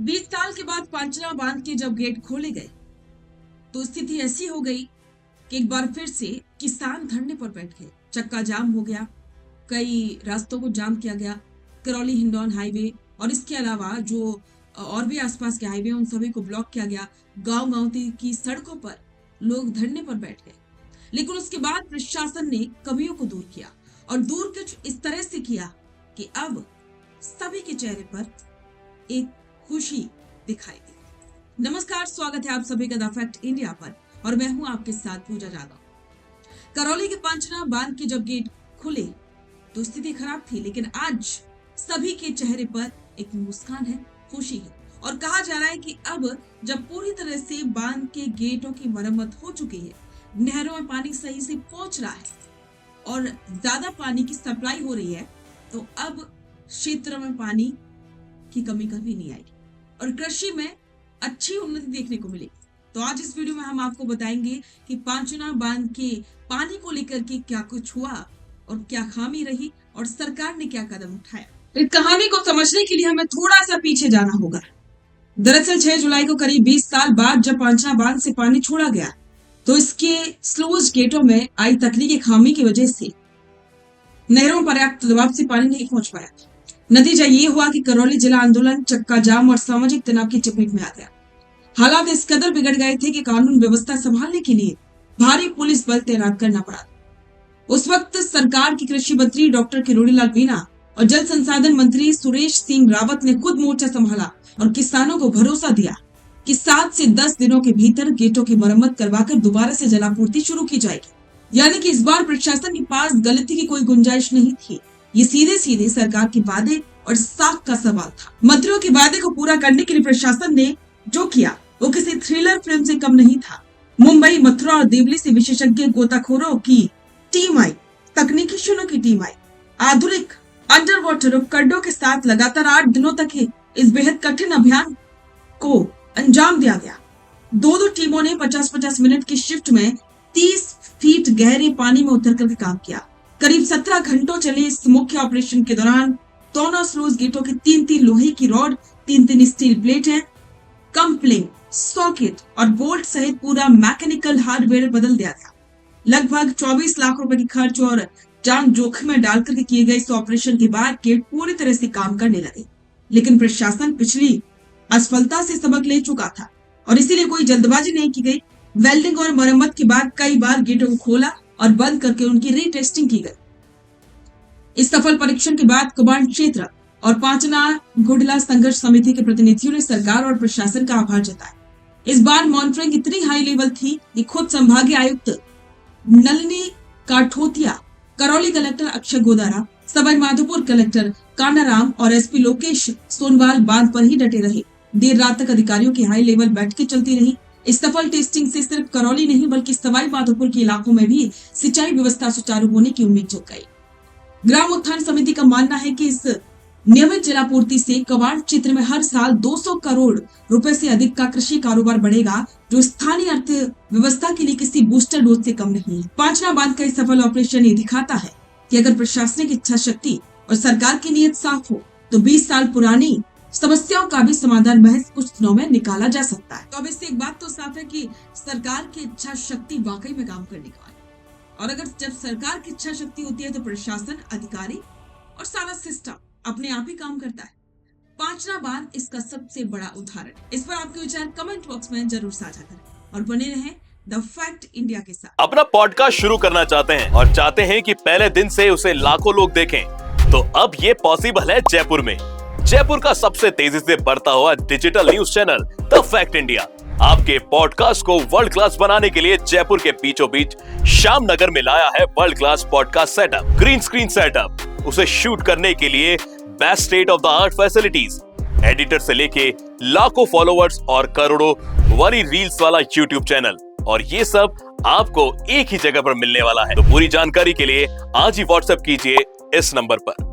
20 साल के बाद पांचना बांध के जब गेट खोले गए तो स्थिति ऐसी हो गई कि एक बार फिर से किसान धरने पर बैठ गए। चक्का जाम हो गया, कई रास्तों को जाम किया गया, करौली हिंडौन हाईवे और इसके अलावा जो और भी आसपास के हाईवे उन सभी को ब्लॉक किया गया। गांव-गांव की सड़कों पर लोग धरने पर बैठ गए। लेकिन उसके बाद प्रशासन ने कमियों को दूर किया और दूर कुछ इस तरह से किया कि अब सभी के चेहरे पर एक खुशी दिखाई दी। नमस्कार, स्वागत है आप सभी का द फैक्ट इंडिया पर और मैं हूं आपके साथ पूजा जाधव। करौली के पांचना बांध के जब गेट खुले तो स्थिति खराब थी, लेकिन आज सभी के चेहरे पर एक मुस्कान है, खुशी है और कहा जा रहा है कि अब जब पूरी तरह से बांध के गेटों की मरम्मत हो चुकी है, नहरों में पानी सही से पहुंच रहा है और ज्यादा पानी की सप्लाई हो रही है, तो अब क्षेत्र में पानी की कमी कभी नहीं आएगी और कृषि में अच्छी उन्नति देखने को मिलेगी। तो आज इस वीडियो में हम आपको बताएंगे कि पांचना बांध के पानी को लेकर के क्या कुछ हुआ और क्या खामी रही और सरकार ने क्या कदम उठाया। इस कहानी को समझने के लिए हमें थोड़ा सा पीछे जाना होगा। दरअसल 6 जुलाई को करीब 20 साल बाद जब पांचना बांध से पानी छोड़ा गया तो इसके स्लूज गेटों में आई तकनीकी खामी की वजह से नहरों पर पर्याप्त दबाव से पानी नहीं पहुंच पाया। नतीजा ये हुआ कि करौली जिला आंदोलन, चक्का जाम और सामाजिक तनाव की चपेट में आ गया। हालात इस कदर बिगड़ गए थे कि कानून व्यवस्था संभालने के लिए भारी पुलिस बल तैनात करना पड़ा। उस वक्त सरकार की कृषि मंत्री डॉक्टर किरोड़ीलाल मीणा और जल संसाधन मंत्री सुरेश सिंह रावत ने खुद मोर्चा संभाला और किसानों को भरोसा दिया कि 7 से 10 दिनों के भीतर गेटों की मरम्मत करवाकर दोबारा से जलापूर्ति शुरू की जाएगी। यानी कि इस बार प्रशासन के पास गलती की कोई गुंजाइश नहीं थी। ये सीधे सीधे सरकार के वादे और साख का सवाल था। मंत्रियों के वादे को पूरा करने के लिए प्रशासन ने जो किया वो किसी थ्रिलर फिल्म से कम नहीं था। मुंबई, मथुरा और देवली से विशेषज्ञ गोताखोरों की टीम आई, तकनीशियनों की टीम आई, आधुनिक अंडर वाटर उपकरणों के साथ लगातार 8 दिनों तक इस बेहद कठिन अभियान को अंजाम दिया गया। दो टीमों ने 50-50 मिनट की शिफ्ट में 30 फीट गहरे पानी में उतर करके काम किया। करीब 17 घंटों चले इस मुख्य ऑपरेशन के दौरान दोनों स्लूज गेटों की 3-3 लोहे की रॉड, 3-3 स्टील प्लेटें, कंपलिंग, सॉकेट और बोल्ट सहित पूरा मैकेनिकल हार्डवेयर बदल दिया गया। लगभग 24 लाख रुपए की खर्च और जान जोखिम में डालकर के किए गए इस ऑपरेशन के बाद गेट पूरी तरह से काम करने लगे। लेकिन प्रशासन पिछली असफलता से सबक ले चुका था और इसीलिए कोई जल्दबाजी नहीं की गई। वेल्डिंग और मरम्मत के बाद कई बार गेटों को खोला और बंद करके उनकी रीटेस्टिंग की गई। इस सफल परीक्षण के बाद कमांड क्षेत्र और पांचना गुडला संघर्ष समिति के प्रतिनिधियों ने सरकार और प्रशासन का आभार जताया। इस बार मॉनिटरिंग इतनी हाई लेवल थी कि खुद संभागीय आयुक्त नलिनी काठोतिया, करौली कलेक्टर अक्षय गोदारा, सवाई माधोपुर कलेक्टर कानाराम और एसपी लोकेश सोनवाल बांध पर ही डटे रहे। देर रात तक अधिकारियों की हाई लेवल बैठकें चलती रही। इस सफल टेस्टिंग से सिर्फ करौली नहीं बल्कि सवाई माधोपुर के इलाकों में भी सिंचाई व्यवस्था सुचारू होने की उम्मीद जग गई। ग्राम उत्थान समिति का मानना है कि इस नियमित जलापूर्ति से कवाड़ क्षेत्र में हर साल 200 करोड़ रुपए से अधिक का कृषि कारोबार बढ़ेगा, जो स्थानीय अर्थव्यवस्था के लिए किसी बूस्टर डोज से कम नहीं है। पांचना बांध का सफल ऑपरेशन ये दिखाता है कि अगर प्रशासनिक इच्छा शक्ति और सरकार की नीयत साफ हो तो 20 साल पुरानी समस्याओं का भी समाधान महज कुछ दिनों में निकाला जा सकता है। तो अब इससे एक बात तो साफ है कि सरकार की इच्छा शक्ति वाकई में काम करने का है और अगर जब सरकार की इच्छा शक्ति होती है तो प्रशासन, अधिकारी और सारा सिस्टम अपने आप ही काम करता है। पांचना बांध इसका सबसे बड़ा उदाहरण। इस पर आपके विचार कमेंट बॉक्स में जरूर साझा करें और बने रहें द फैक्ट इंडिया के साथ। अपना पॉडकास्ट शुरू करना चाहते हैं और चाहते हैं कि पहले दिन से उसे लाखों लोग देखें, तो अब ये पॉसिबल है जयपुर में। जयपुर का सबसे तेजी से बढ़ता हुआ digital news channel the fact India आपके पॉडकास्ट को वर्ल्ड क्लास बनाने के लिए जयपुर के बीचों बीच श्याम नगर में लाया है world class podcast setup, green screen setup. उसे शूट करने के लिए best state of the art facilities, editor से लेके लाखों फॉलोअर्स और करोड़ों वाली रील्स वाला यूट्यूब चैनल, और ये सब आपको एक ही जगह पर मिलने वाला है। तो पूरी जानकारी के लिए आज ही व्हाट्सएप कीजिए इस नंबर पर।